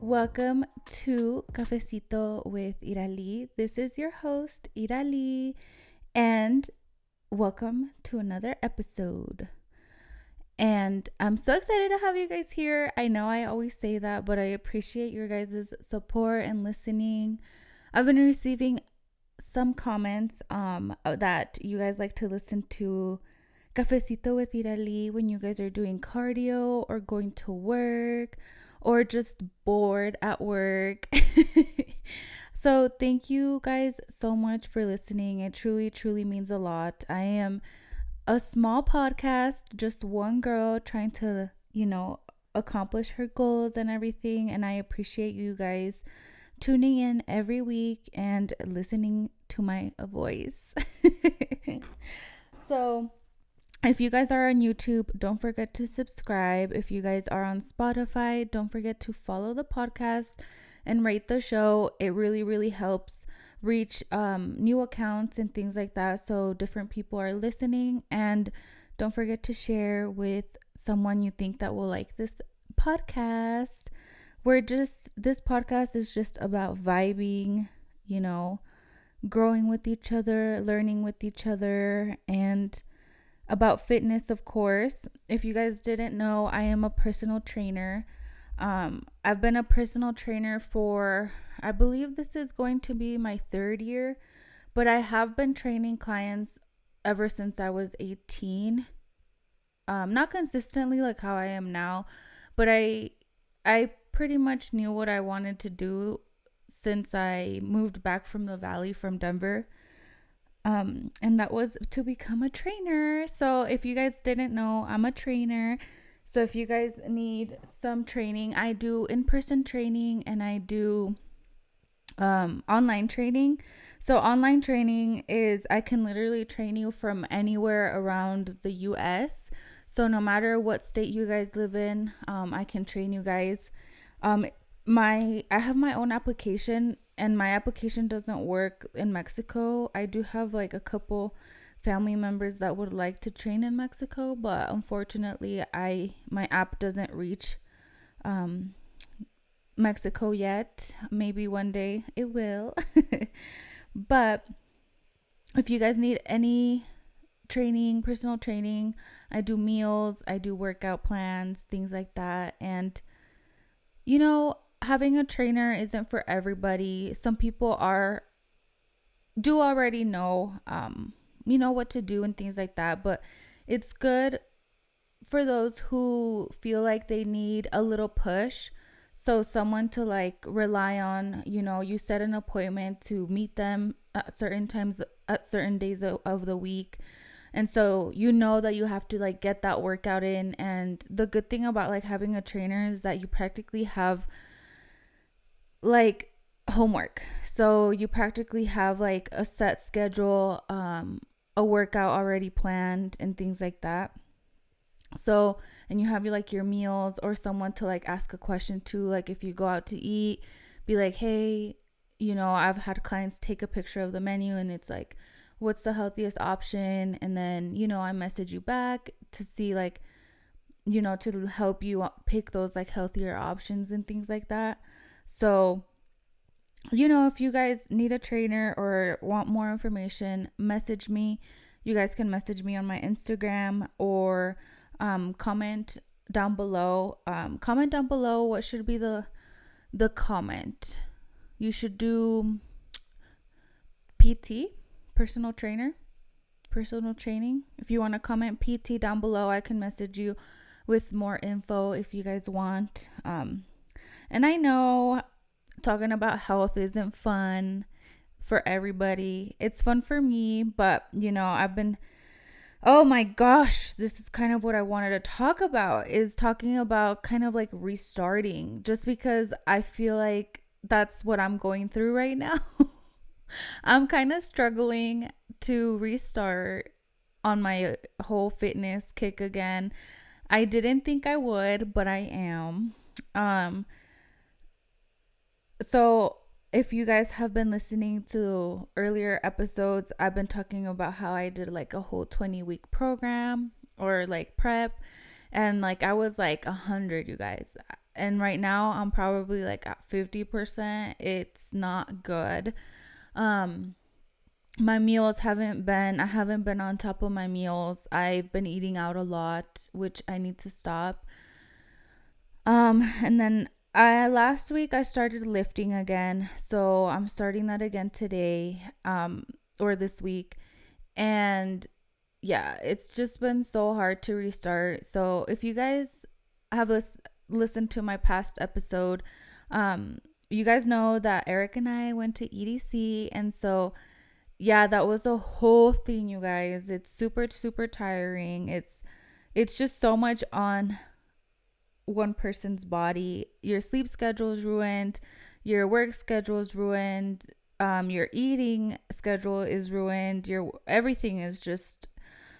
Welcome to Cafecito with Irali. This is your host, Irali, and welcome to another episode. And I'm so excited to have you guys here. I know I always say that, but I appreciate your guys' support and listening. I've been receiving some comments that you guys like to listen to Cafecito with Irali when you guys are doing cardio or going to work or just bored at work. So thank you guys so much for listening. It truly, truly means a lot. I am a small podcast, just one girl trying to, accomplish her goals and everything. And I appreciate you guys tuning in every week and listening to my voice. So, if you guys are on YouTube, don't forget to subscribe. If you guys are on Spotify, don't forget to follow the podcast and rate the show. It really, really helps reach new accounts and things like that, so different people are listening. And don't forget to share with someone you think that will like this podcast. This podcast is just about vibing, growing with each other, learning with each other, and about fitness, of course. If you guys didn't know, I am a personal trainer. I've been a personal trainer for, I believe this is going to be my third year, but I have been training clients ever since I was 18. Not consistently like how I am now, but I pretty much knew what I wanted to do since I moved back from the valley from Denver. And that was to become a trainer. So if you guys didn't know, I'm a trainer. So if you guys need some training, I do in-person training and I do online training. So online training is I can literally train you from anywhere around the US. So no matter what state you guys live in, I can train you guys. I have my own application, and my application doesn't work in Mexico. I do have like a couple family members that would like to train in Mexico, but unfortunately my app doesn't reach Mexico yet. Maybe one day it will. But if you guys need any training, personal training, I do meals, I do workout plans, things like that. And having a trainer isn't for everybody. Some people do already know what to do and things like that, but it's good for those who feel like they need a little push. So someone to like rely on, you set an appointment to meet them at certain times, at certain days of the week. And so that you have to like get that workout in. And the good thing about like having a trainer is that you practically have like homework. So you practically have like a set schedule, a workout already planned and things like that. So, and you have your meals or someone to like ask a question to, like if you go out to eat, be like, hey, I've had clients take a picture of the menu and it's like, what's the healthiest option? And then, I message you back to see like, to help you pick those like healthier options and things like that. So, if you guys need a trainer or want more information, message me. You guys can message me on my Instagram or comment down below. Comment down below what should be the comment. You should do PT, personal training. If you want to comment PT down below, I can message you with more info if you guys want. And I know talking about health isn't fun for everybody. It's fun for me, but oh my gosh, this is kind of what I wanted to talk about, is talking about kind of like restarting, just because I feel like that's what I'm going through right now. I'm kind of struggling to restart on my whole fitness kick again. I didn't think I would, but I am. So if you guys have been listening to earlier episodes, I've been talking about how I did like a whole 20-week program or like prep, and like I was like 100, you guys. and right now I'm probably like at 50%. It's not good. Um my meals haven't been I haven't been on top of my meals. I've been eating out a lot, which I need to stop. And then I last week I started lifting again. So I'm starting that again today, or this week. And yeah, it's just been so hard to restart. So if you guys have listened to my past episode, you guys know that Eric and I went to EDC, and so yeah, that was a whole thing, you guys. It's super super tiring. It's just so much on one person's body. Your sleep schedule is ruined, your work schedule is ruined, your eating schedule is ruined, your everything is just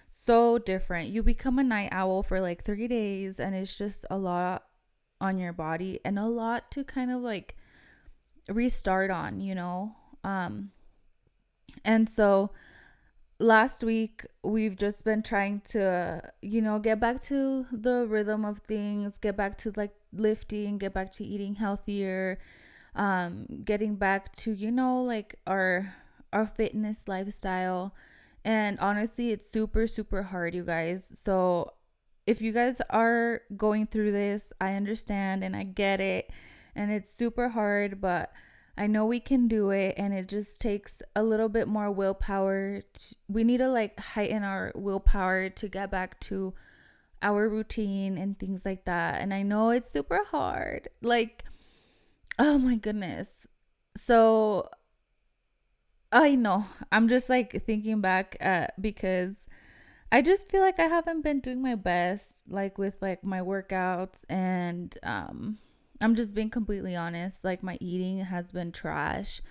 so different. You become a night owl for like 3 days, and it's just a lot on your body and a lot to kind of like restart on, and so last week we've just been trying to get back to the rhythm of things, get back to like lifting, get back to eating healthier, getting back to like our fitness lifestyle. And honestly, it's super super hard, you guys. So if you guys are going through this, I understand and I get it, and it's super hard, but I know we can do it, and it just takes a little bit more willpower. We need to like heighten our willpower to get back to our routine and things like that. And I know it's super hard. Like, oh my goodness. So I know I'm just like thinking back because I just feel like I haven't been doing my best, like with like my workouts, and I'm just being completely honest. Like my eating has been trash.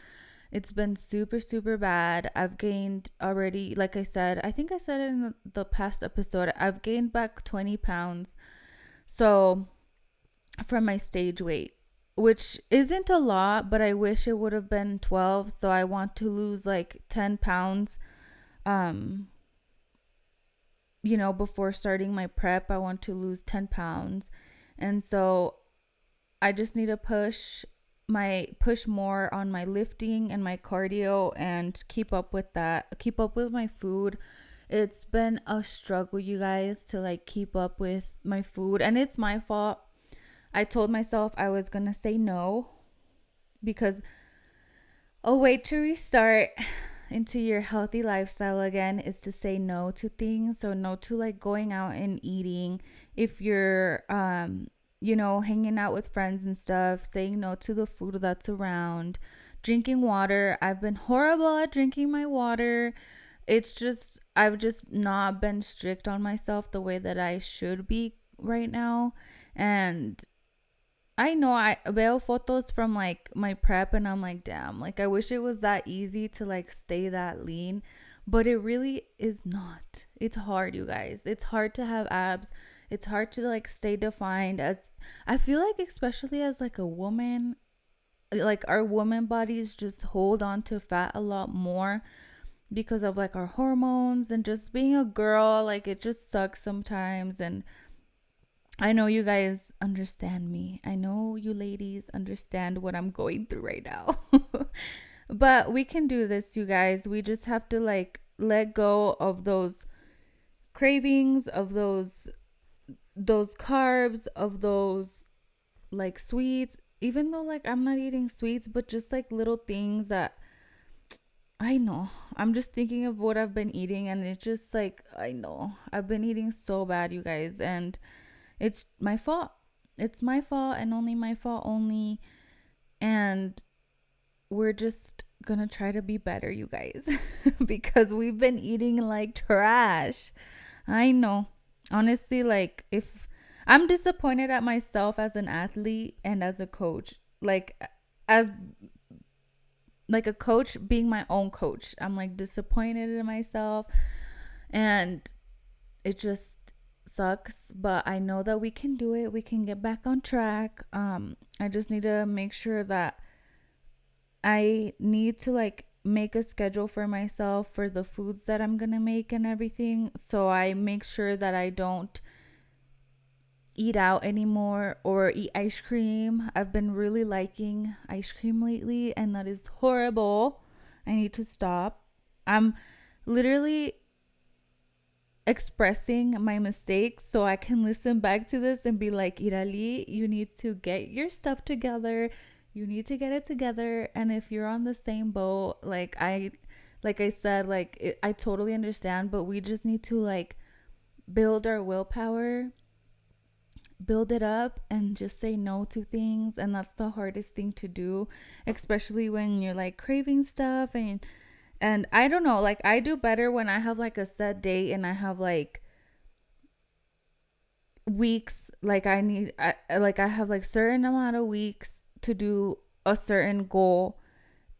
It's been super super bad. I've gained already, like I said, I think I said it in the past episode, I've gained back 20 pounds. So from my stage weight, which isn't a lot, but I wish it would have been 12. So I want to lose like 10 pounds. Um, before starting my prep, I want to lose 10 pounds. And so I just need to push more on my lifting and my cardio and keep up with that, keep up with my food. It's been a struggle, you guys, to like keep up with my food, and it's my fault. I told myself I was going to say no, because a way to restart into your healthy lifestyle again is to say no to things. So no to like going out and eating. If you're hanging out with friends and stuff, saying no to the food that's around. Drinking water. I've been horrible at drinking my water. It's just I've just not been strict on myself the way that I should be right now. And I know I veo photos from like my prep, and I'm like, damn, like I wish it was that easy to like stay that lean, but it really is not. It's hard, you guys. It's hard to have abs. It's hard to like stay defined. As I feel like, especially as like a woman, like our woman bodies just hold on to fat a lot more because of like our hormones and just being a girl. Like it just sucks sometimes. And I know you guys understand me. I know you ladies understand what I'm going through right now. But we can do this, you guys. We just have to like let go of those cravings, of those carbs, of those like sweets. Even though like I'm not eating sweets, but just like little things that I know. I'm just thinking of what I've been eating, and it's just like I know I've been eating so bad, you guys, and it's my fault. It's my fault and only my fault only. And we're just gonna try to be better, you guys, because we've been eating like trash. I know. Honestly, like if I'm disappointed at myself as an athlete and as a coach, like as like a coach being my own coach, I'm like disappointed in myself, and it just sucks, but I know that we can do it. We can get back on track. I just need to make sure that I need to like make a schedule for myself for the foods that I'm gonna make and everything. So I make sure that I don't eat out anymore or eat ice cream. I've been really liking ice cream lately, and that is horrible. I need to stop. I'm literally expressing my mistakes so I can listen back to this and be like, Irali, you need to get your stuff together. You need to get it together. And if you're on the same boat, like I said, I totally understand, but we just need to like build our willpower, build it up, and just say no to things. And that's the hardest thing to do, especially when you're like craving stuff. And I don't know, like I do better when I have like a set date and I have like weeks, like I have like certain amount of weeks to do a certain goal,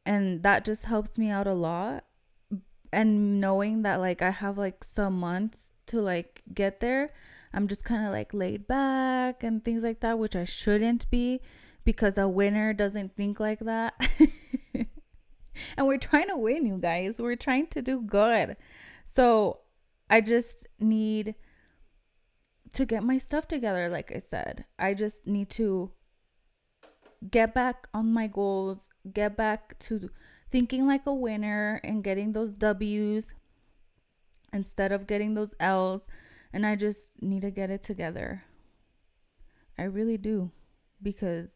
and that just helps me out a lot. And knowing that like I have like some months to like get there, I'm just kind of like laid back and things like that, which I shouldn't be, because a winner doesn't think like that. And we're trying to win, you guys. We're trying to do good. So I just need to get my stuff together. Like I said, I just need to get back on my goals, get back to thinking like a winner and getting those W's instead of getting those L's. And I just need to get it together. I really do. Because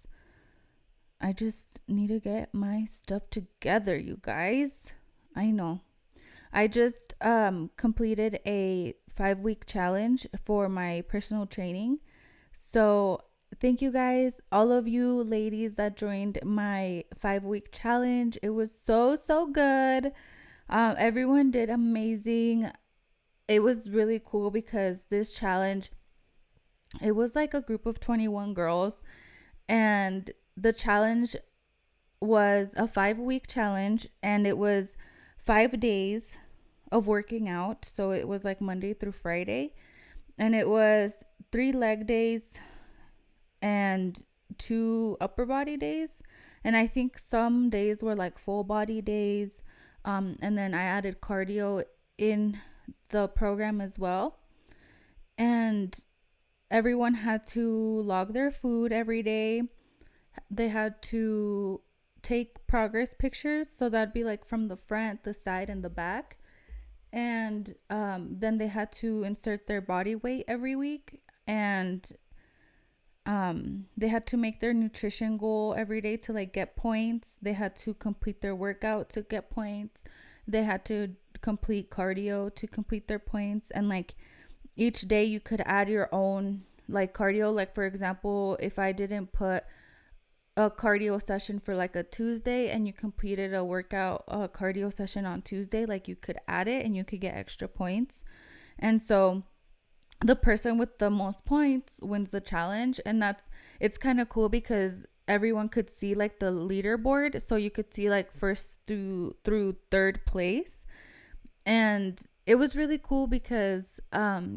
I just need to get my stuff together, you guys. I know. I just completed a 5-week challenge for my personal training. So thank you guys, all of you ladies that joined my 5-week challenge. It was so good. Everyone did amazing. It was really cool because this challenge, it was like a group of 21 girls, and the challenge was a 5-week challenge, and it was 5 days of working out. So it was like Monday through Friday, and it was 3 leg days and 2 upper body days. And I think some days were like full body days. And then I added cardio in the program as well. And everyone had to log their food every day. They had to take progress pictures. So that'd be like from the front, the side, and the back. And then they had to insert their body weight every week. And they had to make their nutrition goal every day to like get points. They had to complete their workout to get points. They had to complete cardio to complete their points. And like each day you could add your own like cardio. Like for example, if I didn't put a cardio session for like a Tuesday and you completed a workout, a cardio session on Tuesday, like you could add it and you could get extra points. And so the person with the most points wins the challenge. And it's kind of cool because everyone could see like the leaderboard. So you could see like first through third place. And it was really cool because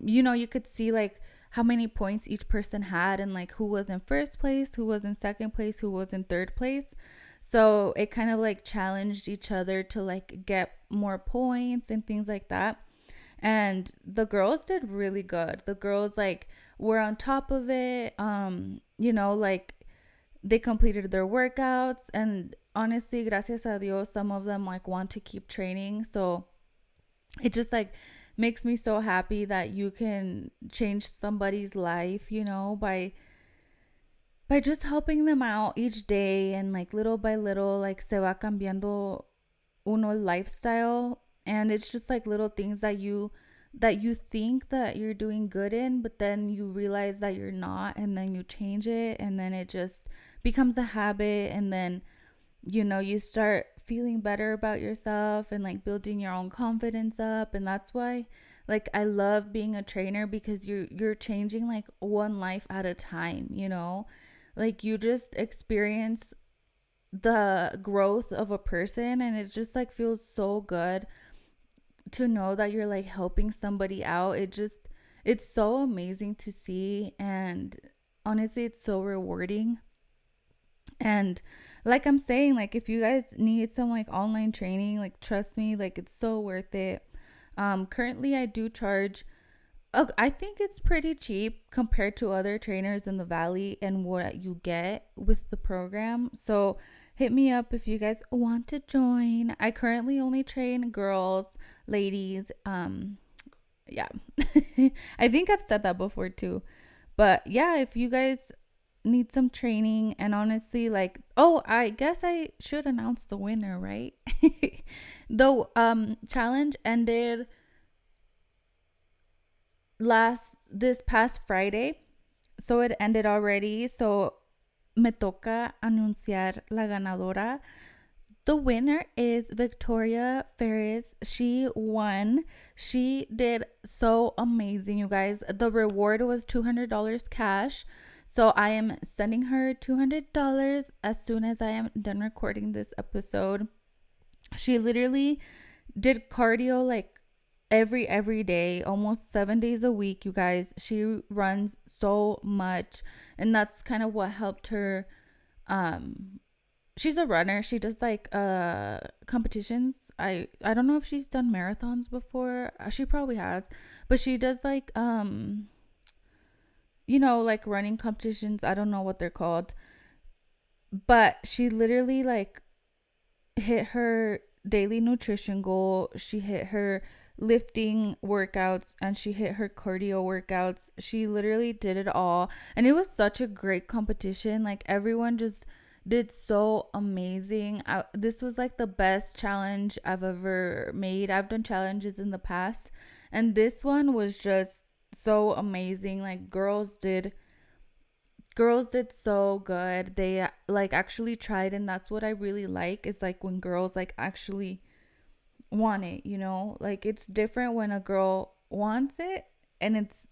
you could see like how many points each person had, and like who was in first place, who was in second place, who was in third place. So it kind of like challenged each other to like get more points and things like that. And the girls did really good. The girls like were on top of it. Like they completed their workouts, and honestly, gracias a Dios, some of them like want to keep training. So it just like makes me so happy that you can change somebody's life, by just helping them out each day. And like little by little, like se va cambiando uno's lifestyle. And it's just like little things that you think that you're doing good in, but then you realize that you're not, and then you change it, and then it just becomes a habit. And then you start feeling better about yourself and like building your own confidence up. And that's why like I love being a trainer, because you're changing like one life at a time. Like you just experience the growth of a person, and it just like feels so good to know that you're like helping somebody out. It's so amazing to see, and honestly it's so rewarding. And like I'm saying, like if you guys need some like online training, like trust me, like it's so worth it. Currently I do charge I think it's pretty cheap compared to other trainers in the valley and what you get with the program. So hit me up if you guys want to join. I currently only train girls, ladies. Yeah. I think I've said that before too. But yeah, if you guys need some training, and honestly, like, oh, I guess I should announce the winner, right? The challenge ended this past Friday. So it ended already. So me toca anunciar la ganadora. The winner is Victoria Ferris. She won. She did so amazing, you guys. The reward was $200 cash. So I am sending her $200 as soon as I am done recording this episode. She literally did cardio like every day, almost 7 days a week, you guys. She runs so much, and that's kind of what helped her. She's a runner. She does like competitions. I don't know if she's done marathons before. She probably has, but she does like like running competitions. I don't know what they're called, but she literally like hit her daily nutrition goal. She hit her lifting workouts, and she hit her cardio workouts. She literally did it all, and it was such a great competition. Like, everyone just did so amazing. This was like the best challenge I've ever made. I've done challenges in the past, and this one was just so amazing. Like, girls did so good. They like actually tried, and that's what I really like, is like when girls like actually want it. Like, it's different when a girl wants it, and it's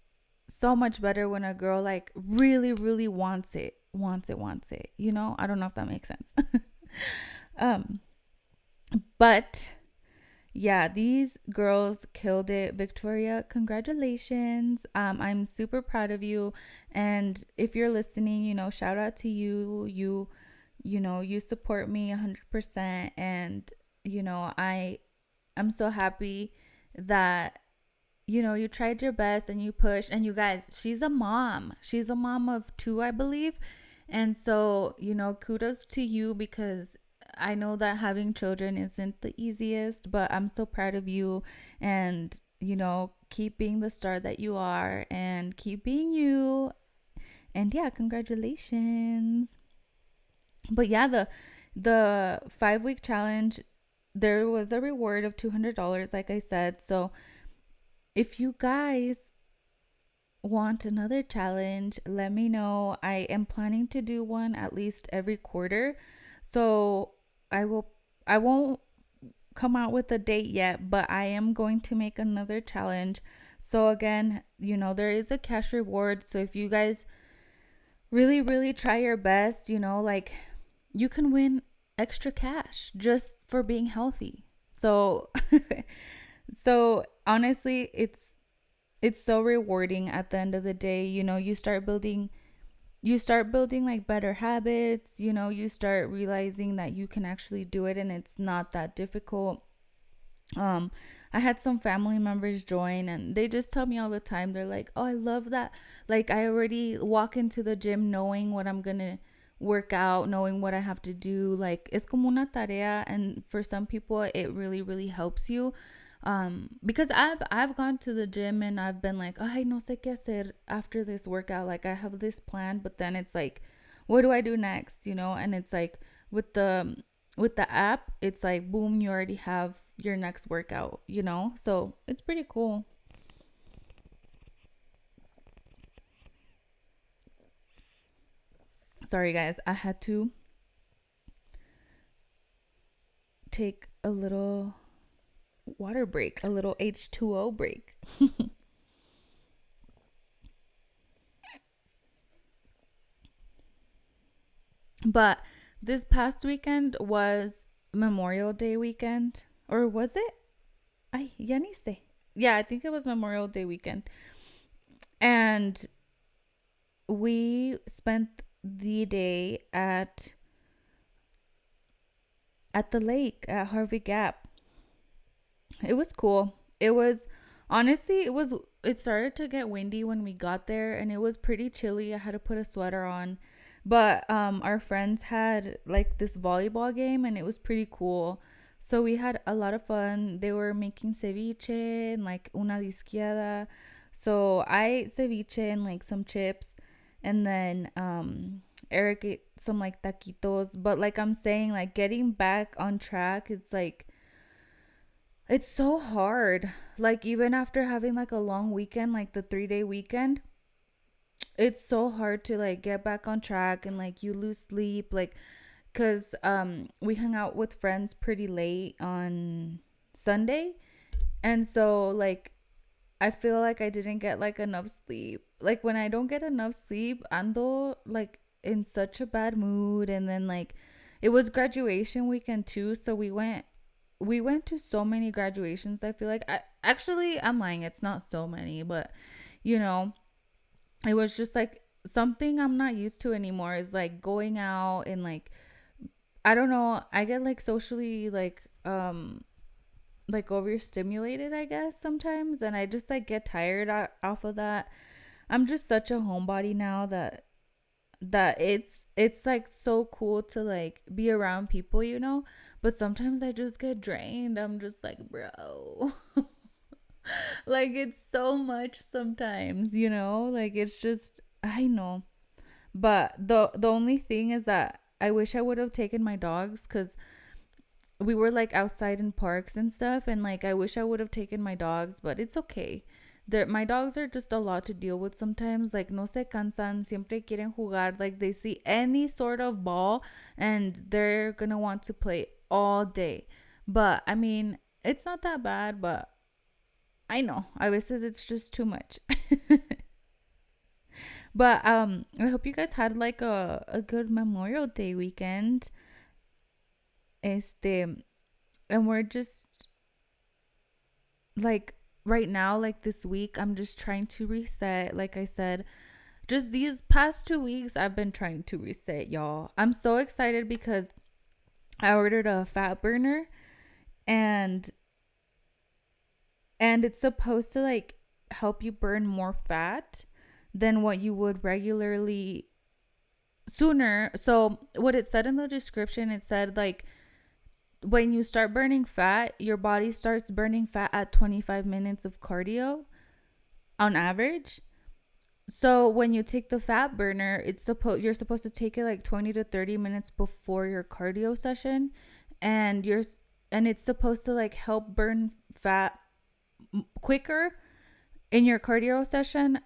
so much better when a girl like really really wants it. I don't know if that makes sense. um but yeah, these girls killed it. Victoria, congratulations. I'm super proud of you. And if you're listening, shout out to you. You support me 100%. And I'm so happy that you tried your best and you pushed. And you guys, she's a mom. She's a mom of two, I believe. And so, kudos to you, because I know that having children isn't the easiest, but I'm so proud of you. And, keep being the star that you are, and keep being you. And yeah, congratulations. But yeah, the 5 week challenge, there was a reward of $200, like I said. So if you guys want another challenge, let me know. I am planning to do one at least every quarter. So I won't come out with a date yet, but I am going to make another challenge. So again, there is a cash reward. So if you guys really really try your best, like, you can win extra cash just for being healthy. So so honestly, it's so rewarding at the end of the day. You start building like better habits. You start realizing that you can actually do it, and it's not that difficult. um I had some family members join, and they just tell me all the time, they're like, oh, I love that. Like, I already walk into the gym knowing what I'm gonna work out, knowing what I have to do. Like, it's como una tarea. And for some people, it really really helps you. Because I've gone to the gym, and I've been like, ay, no sé qué hacer after this workout. Like, I have this plan, but then it's like, what do I do next? And it's like, with the app, it's like, boom, you already have your next workout. So it's pretty cool. Sorry guys, I had to take a little water break, a little H2O break. But this past weekend was Memorial Day weekend, or was it? Ay, ya ni sé. Yeah, I think it was Memorial Day weekend. And we spent the day at the lake at Harvey Gap. It was cool. It was, honestly, it was it started to get windy when we got there, and it was pretty chilly. I had to put a sweater on. But our friends had like this volleyball game, and it was pretty cool. So we had a lot of fun. They were making ceviche and like una disquiada. So I ate ceviche and like some chips, and then Eric ate some like taquitos. But like I'm saying, like getting back on track, it's so hard. Like even after having like a long weekend, like the 3 day weekend, it's so hard to like get back on track, and like you lose sleep, like because we hung out with friends pretty late on Sunday, and so like I feel like I didn't get like enough sleep. Like when I don't get enough sleep, ando like in such a bad mood. And then like it was graduation weekend too, so we went to so many graduations. I feel like I'm lying, it's not so many, but you know, it was just like something I'm not used to anymore is like going out and like I don't know, I get like overstimulated, I guess, sometimes, and I just like get tired off of that. I'm just such a homebody now that it's like so cool to like be around people, but sometimes I just get drained. I'm just like, bro. Like it's so much sometimes, like it's just I know. But the only thing is that I wish I would have taken my dogs, cuz we were like outside in parks and stuff, and like I wish I would have taken my dogs, but it's okay. My dogs are just a lot to deal with sometimes. Like no se cansan, siempre quieren jugar. Like they see any sort of ball and they're gonna want to play all day. But I mean, it's not that bad, but I know a veces it's just too much. But I hope you guys had like a good Memorial Day weekend. Este and we're just like right now, like this week, I'm just trying to reset. Like I said, just these past 2 weeks I've been trying to reset, y'all. I'm so excited because I ordered a fat burner, and it's supposed to like help you burn more fat than what you would regularly sooner. So what it said in the description, it said like when you start burning fat, your body starts burning fat at 25 minutes of cardio on average. So when you take the fat burner, you're supposed to take it like 20 to 30 minutes before your cardio session, and it's supposed to like help burn fat quicker in your cardio session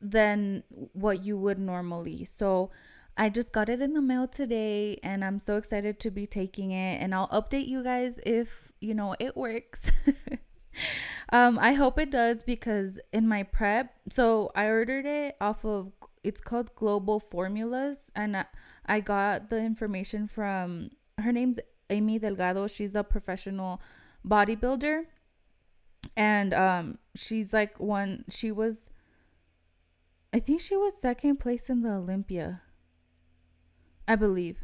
than what you would normally. So I just got it in the mail today, and I'm so excited to be taking it, and I'll update you guys if it works. I hope it does, because in my prep, so I ordered it off of, it's called Global Formulas, and I got the information from, her name's Amy Delgado. She's a professional bodybuilder, and she's like I think she was second place in the Olympia, I believe.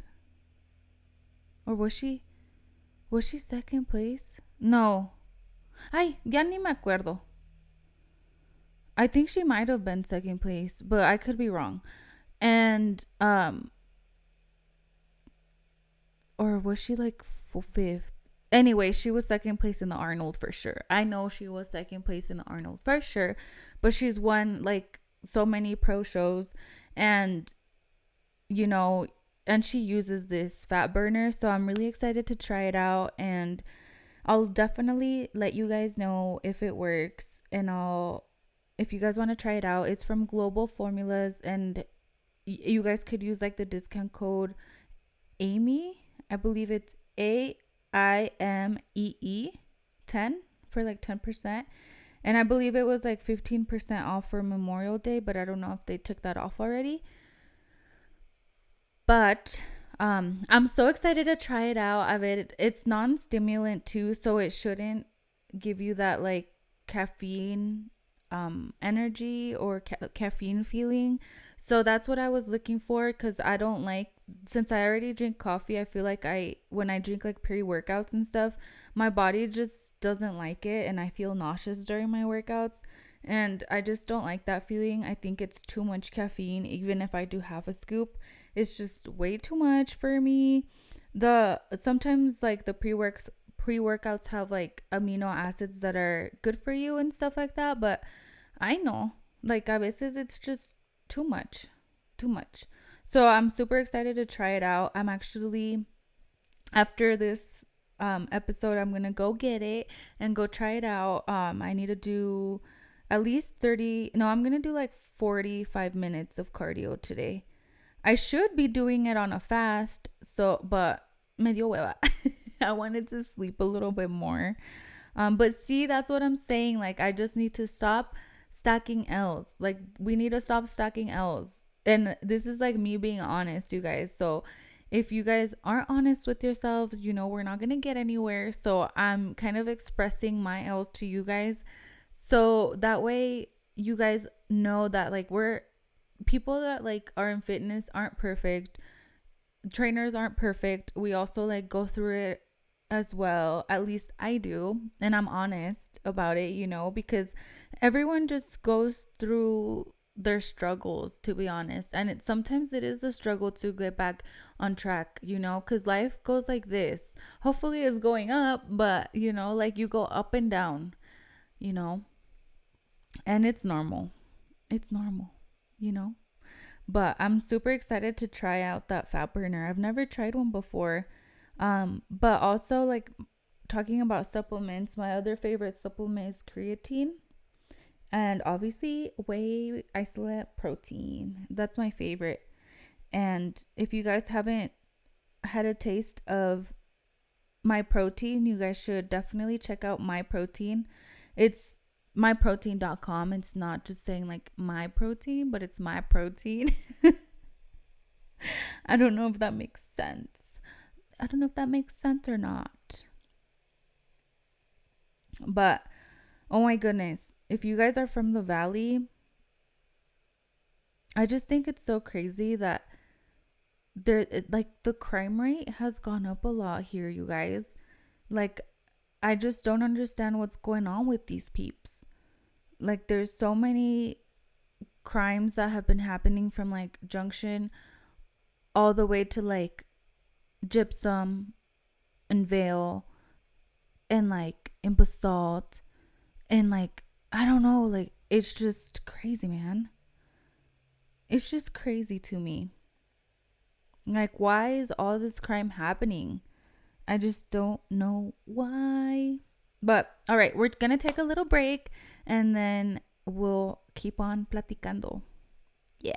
Or was she second place? No. Ay, ya ni me acuerdo. I think she might have been second place, but I could be wrong. And or was she like fifth? Anyway, she was second place in the Arnold for sure. I know she was second place in the Arnold for sure, but she's won like so many pro shows, and and she uses this fat burner, so I'm really excited to try it out, and I'll definitely let you guys know if it works, and if you guys want to try it out, it's from Global Formulas, and you guys could use like the discount code Amy. I believe it's AIMEE 10 for like 10%. And I believe it was like 15% off for Memorial Day, but I don't know if they took that off already. But I'm so excited to try it out. It's non-stimulant too, so it shouldn't give you that like caffeine energy or caffeine feeling. So that's what I was looking for, because I don't like, since I already drink coffee, I feel like when I drink like pre-workouts and stuff, my body just doesn't like it, and I feel nauseous during my workouts. And I just don't like that feeling. I think it's too much caffeine. Even if I do have a scoop, it's just way too much for me. The sometimes like the pre-workouts have like amino acids that are good for you and stuff like that, but I know like a veces it's just too much. Too much. So I'm super excited to try it out. I'm actually, after this episode, I'm gonna go get it and go try it out. I need to do at least 30, no, I'm gonna do like 45 minutes of cardio today. I should be doing it on a fast, so but me dio hueva. I wanted to sleep a little bit more. But see, that's what I'm saying. Like, I just need to stop stacking L's. Like, we need to stop stacking L's. And this is like me being honest, you guys. So if you guys aren't honest with yourselves, we're not going to get anywhere. So I'm kind of expressing my L's to you guys. So that way you guys know that like we're people that like are in fitness aren't perfect. Trainers aren't perfect. We also like go through it as well. At least I do. And I'm honest about it, because everyone just goes through their struggles, to be honest. And sometimes it is a struggle to get back on track, because life goes like this. Hopefully it's going up, but like you go up and down, you know, and it's normal. It's normal, you know. But I'm super excited to try out that fat burner. I've never tried one before. But also like talking about supplements, my other favorite supplement is creatine. And obviously whey isolate protein. That's my favorite. And if you guys haven't had a taste of my protein, you guys should definitely check out my protein. It's myprotein.com. It's not just saying like my protein, but it's my protein. I don't know if that makes sense. I don't know if that makes sense or not. But oh my goodness, if you guys are from the valley, I just think it's so crazy that like the crime rate has gone up a lot here, you guys. Like, I just don't understand what's going on with these peeps. Like, there's so many crimes that have been happening from like Junction all the way to like Gypsum and Vale and like in Basalt and like I don't know, like it's just crazy, man. It's just crazy to me. Like, why is all this crime happening? I just don't know why. But all right, we're gonna take a little break and then we'll keep on platicando. Yeah.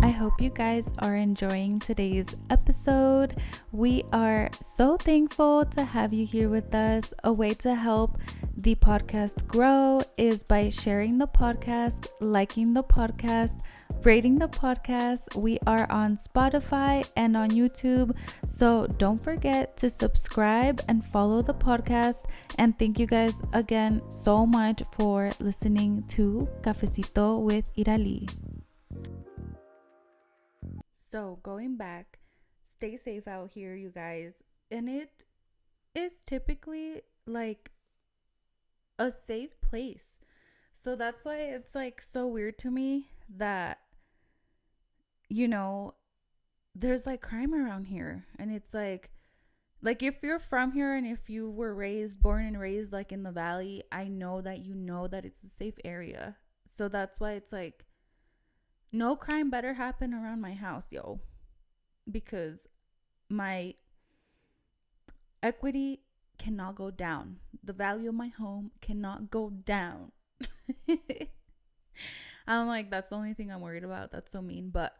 I hope you guys are enjoying today's episode. We are so thankful to have you here with us. A way to help the podcast grow is by sharing the podcast, liking the podcast, rating the podcast. We are on Spotify and on YouTube, so don't forget to subscribe and follow the podcast. And thank you guys again so much for listening to Cafecito with Irali. So going back, stay safe out here, you guys. And it is typically like a safe place. So that's why it's like so weird to me that, there's like crime around here. And it's like if you're from here and if you were born and raised like in the valley, I know that it's a safe area. So that's why it's like no crime better happen around my house, yo. Because my equity cannot go down. The value of my home cannot go down. I'm like, that's the only thing I'm worried about. That's so mean. But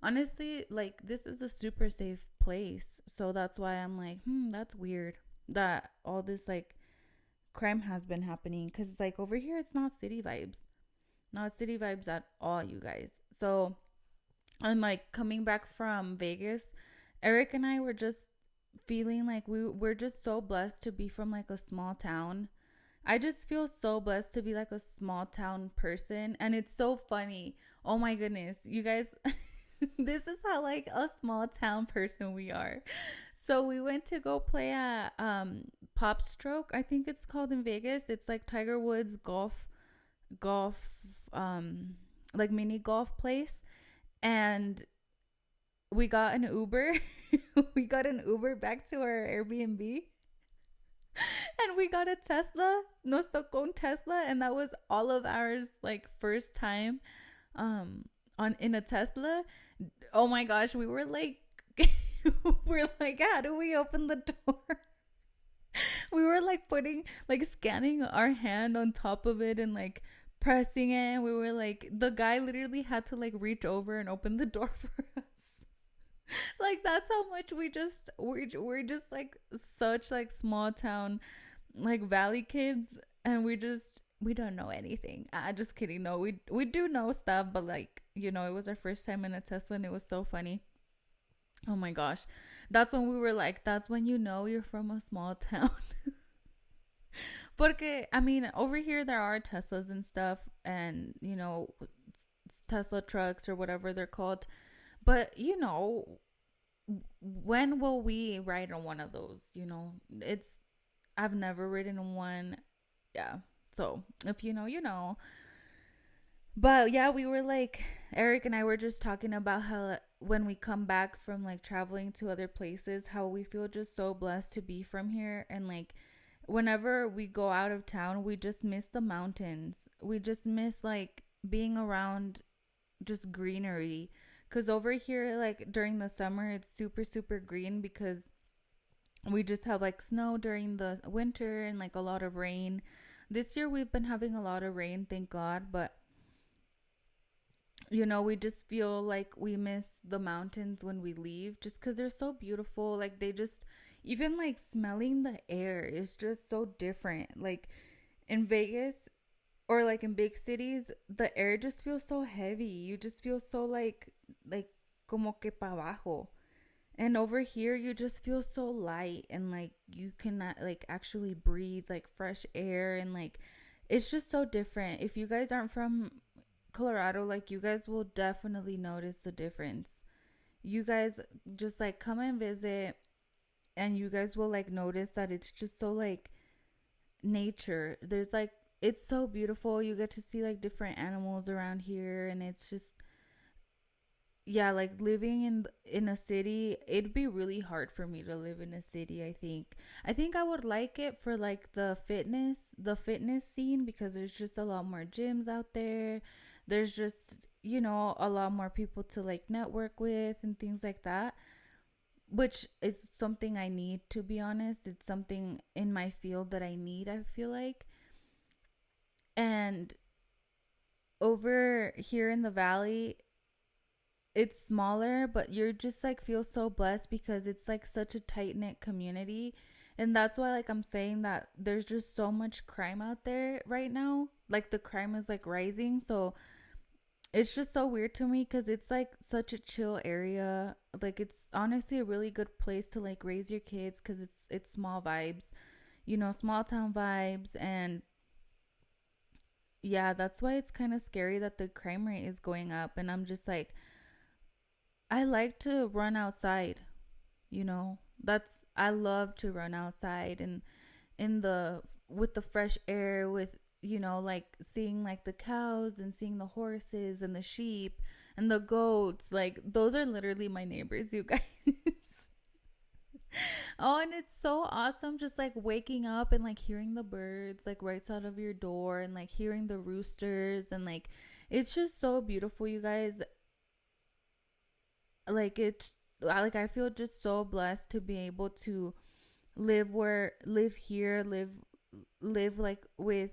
honestly, like, this is a super safe place. So that's why I'm like, that's weird that all this, like, crime has been happening. Because, like, over here, it's not city vibes. Not city vibes at all, you guys. So, and like coming back from Vegas, Eric and I were just feeling like we're just so blessed to be from like a small town. I just feel so blessed to be like a small town person. And it's so funny. Oh my goodness, you guys, this is how like a small town person we are. So we went to go play at Pop Stroke, I think it's called in Vegas. It's like Tiger Woods golf um like mini golf place. And we got an Uber. We got an Uber back to our Airbnb. And we got a Tesla. Nos tocó un Tesla, and that was all of ours like first time on in a Tesla. Oh my gosh, we were like we're like, how do we open the door? We were like putting like scanning our hand on top of it and like pressing it. We were like, the guy literally had to like reach over and open the door for us. Like that's how much we're just like such like small town like valley kids, and we don't know anything. Just kidding. No, we do know stuff, but like, it was our first time in a Tesla, and it was so funny. Oh my gosh. That's when we were like, that's when you're from a small town. Porque, I mean, over here there are Teslas and stuff, and, Tesla trucks or whatever they're called. But, when will we ride on one of those? I've never ridden on one. Yeah. So, if you know, you know. But yeah, we were like, Eric and I were just talking about how when we come back from like traveling to other places, how we feel just so blessed to be from here. And like, whenever we go out of town, we just miss the mountains. We just miss like being around just greenery. Because over here, like during the summer, it's super, super green because we just have like snow during the winter and like a lot of rain. This year, we've been having a lot of rain, thank God. But we just feel like we miss the mountains when we leave just because they're so beautiful. Like, they just, even like smelling the air is just so different. Like, in Vegas or like in big cities, the air just feels so heavy. You just feel so like, como que pa abajo. And over here, you just feel so light and like you cannot like actually breathe like fresh air, and like it's just so different. If you guys aren't from Colorado, like, you guys will definitely notice the difference. You guys just like come and visit, and you guys will like notice that it's just so like nature. There's like, it's so beautiful. You get to see like different animals around here, and it's just, yeah, like living in a city, it'd be really hard for me to live in a city. I think I would like it for like the fitness scene, because there's just a lot more gyms out there. There's just, a lot more people to like network with and things like that, which is something I need, to be honest. It's something in my field that I need, I feel like. And over here in the valley, it's smaller, but you're just like feel so blessed because it's like such a tight knit community. And that's why, like, I'm saying that there's just so much crime out there right now. Like, the crime is like rising. So it's just so weird to me because it's like such a chill area. Like, it's honestly a really good place to like raise your kids because it's small vibes, small town vibes. And yeah, that's why it's kind of scary that the crime rate is going up. And I'm just like, I like to run outside, That's, I love to run outside and in the with the fresh air, with like seeing like the cows and seeing the horses and the sheep and the goats. Like, those are literally my neighbors, you guys. Oh, and it's so awesome just like waking up and like hearing the birds like right out of your door, and like hearing the roosters, and like it's just so beautiful, you guys. Like, I feel just so blessed to be able to live here, live like with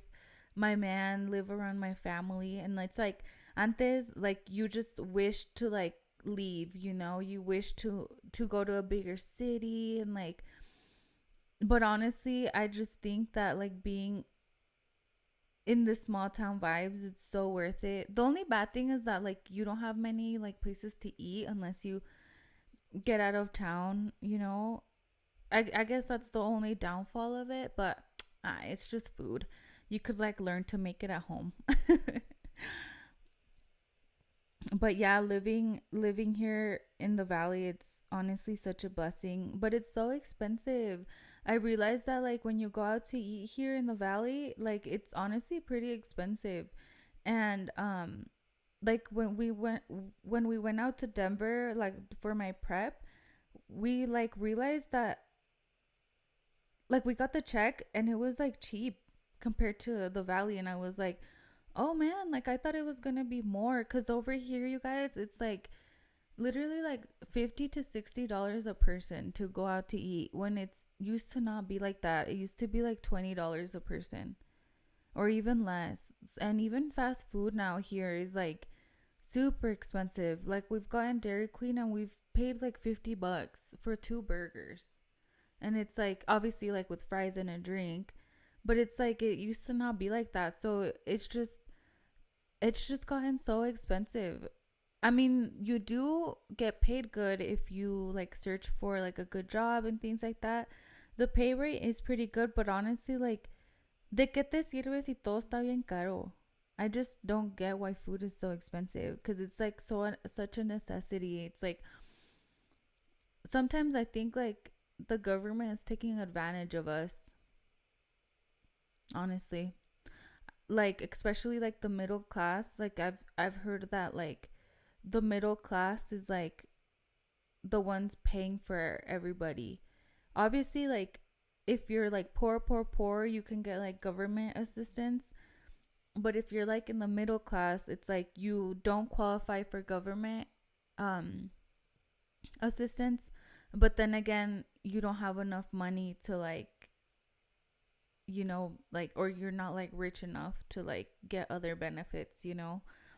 my man, live around my family. And it's like, antes, like, you just wish to like leave, you wish to go to a bigger city, and like, but honestly, I just think that like being in the small town vibes, it's so worth it. The only bad thing is that like you don't have many like places to eat unless you get out of town. I guess that's the only downfall of it, but it's just food. You could like learn to make it at home. But yeah, living here in the valley, it's honestly such a blessing, but it's so expensive. I realized that like when you go out to eat here in the valley, like it's honestly pretty expensive. And like when we went out to Denver like for my prep, we like realized that like we got the check and it was like cheap compared to the valley, and I was like, "Oh man, like I thought it was going to be more cuz over here you guys, it's like literally like 50 to $60 a person to go out to eat when it's used to not be like that. It used to be like $20 a person or even less. And even fast food now here is like super expensive. Like we've gotten Dairy Queen and we've paid like $50 for two burgers. And it's like obviously like with fries and a drink, but it's like it used to not be like that. So it's just gotten so expensive. I mean, you do get paid good if you like search for like a good job and things like that. The pay rate is pretty good, but honestly, like, ¿de qué te sirve si todo está bien caro? I just don't get why food is so expensive because it's like such a necessity. It's like sometimes I think like the government is taking advantage of us, honestly. Like especially like the middle class. Like I've heard that like the middle class is like the ones paying for everybody. Obviously, like if you're like poor, you can get like government assistance. But if you're like in the middle class, it's like you don't qualify for government um assistance. But then again, you don't have enough money to like, like, or you're not like rich enough to like get other benefits,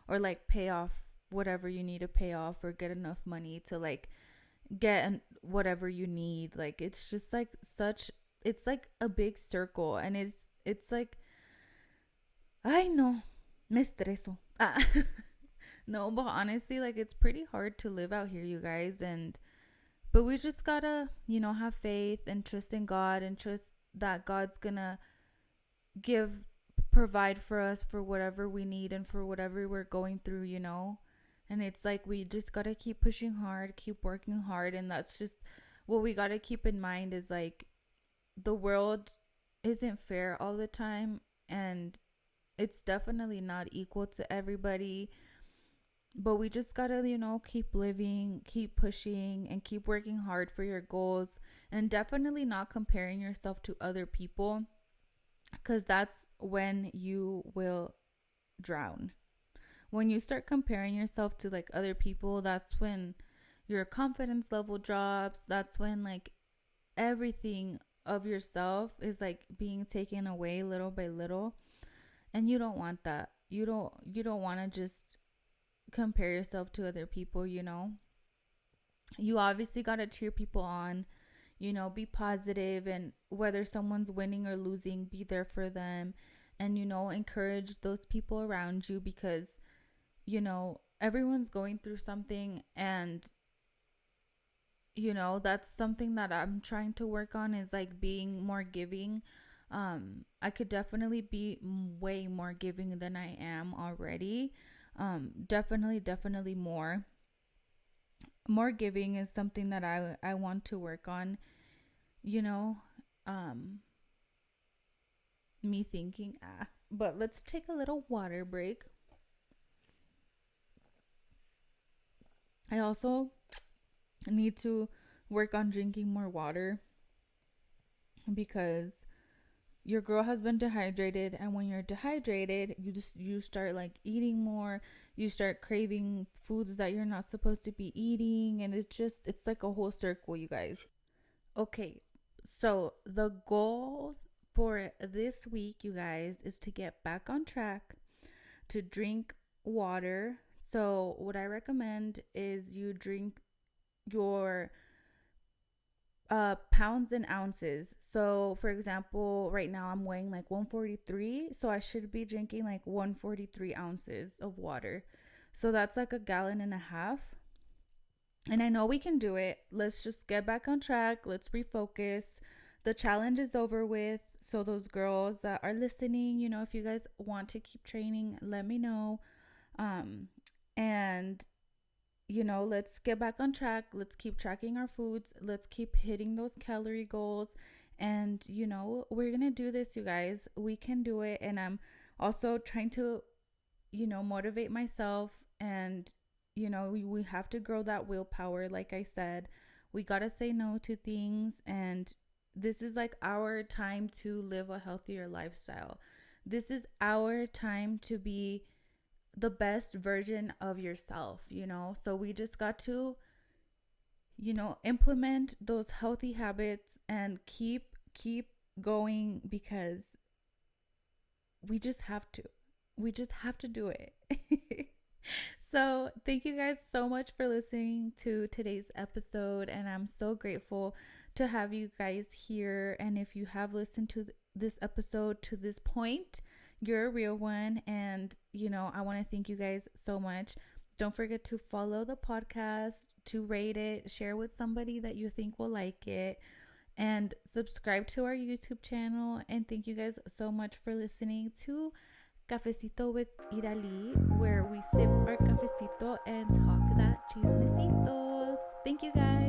or like pay off whatever you need to pay off or get enough money to like get whatever you need. Like it's just like it's like a big circle, and it's like I know me estreso. No, but honestly, like it's pretty hard to live out here, you guys, and but we just gotta have faith and trust in God and trust that God's gonna give provide for us for whatever we need and for whatever we're going through. And it's like we just got to keep pushing hard, keep working hard, and that's just what we got to keep in mind is like the world isn't fair all the time, and it's definitely not equal to everybody, but we just got to keep living, keep pushing, and keep working hard for your goals, and definitely not comparing yourself to other people, because that's when you will drown. When you start comparing yourself to like other people, that's when your confidence level drops. That's when like everything of yourself is like being taken away little by little, and you don't want that. You don't want to just compare yourself to other people. You obviously got to cheer people on, be positive, and whether someone's winning or losing, be there for them, and encourage those people around you, because everyone's going through something, and that's something that I'm trying to work on, is like being more giving. I could definitely be way more giving than I am already. Definitely more giving is something that I want to work on. you know um Me thinking, but let's take a little water break. I also need to work on drinking more water, because your girl has been dehydrated, and when you're dehydrated, you start like eating more, you start craving foods that you're not supposed to be eating, and it's like a whole circle, you guys. Okay, so the goals for this week, you guys, is to get back on track, to drink water. So what I recommend is you drink your pounds and ounces. So for example, right now I'm weighing like 143, so I should be drinking like 143 ounces of water. So that's like a gallon and a half. And I know we can do it. Let's just get back on track. Let's refocus. The challenge is over with. So those girls that are listening, if you guys want to keep training, let me know. And let's get back on track. Let's keep tracking our foods. Let's keep hitting those calorie goals. And, we're going to do this, you guys. We can do it. And I'm also trying to, motivate myself. And, we have to grow that willpower. Like I said, we got to say no to things. And this is like our time to live a healthier lifestyle. This is our time to be the best version of yourself, So we just got to, implement those healthy habits and keep going, because we just have to. We just have to do it. So, thank you guys so much for listening to today's episode, and I'm so grateful to have you guys here. And if you have listened to this episode to this point, you're a real one. And, I want to thank you guys so much. Don't forget to follow the podcast, to rate it, share with somebody that you think will like it, and subscribe to our YouTube channel. And thank you guys so much for listening to Cafecito with Irali, where we sip our cafecito and talk that chismecitos. Thank you guys.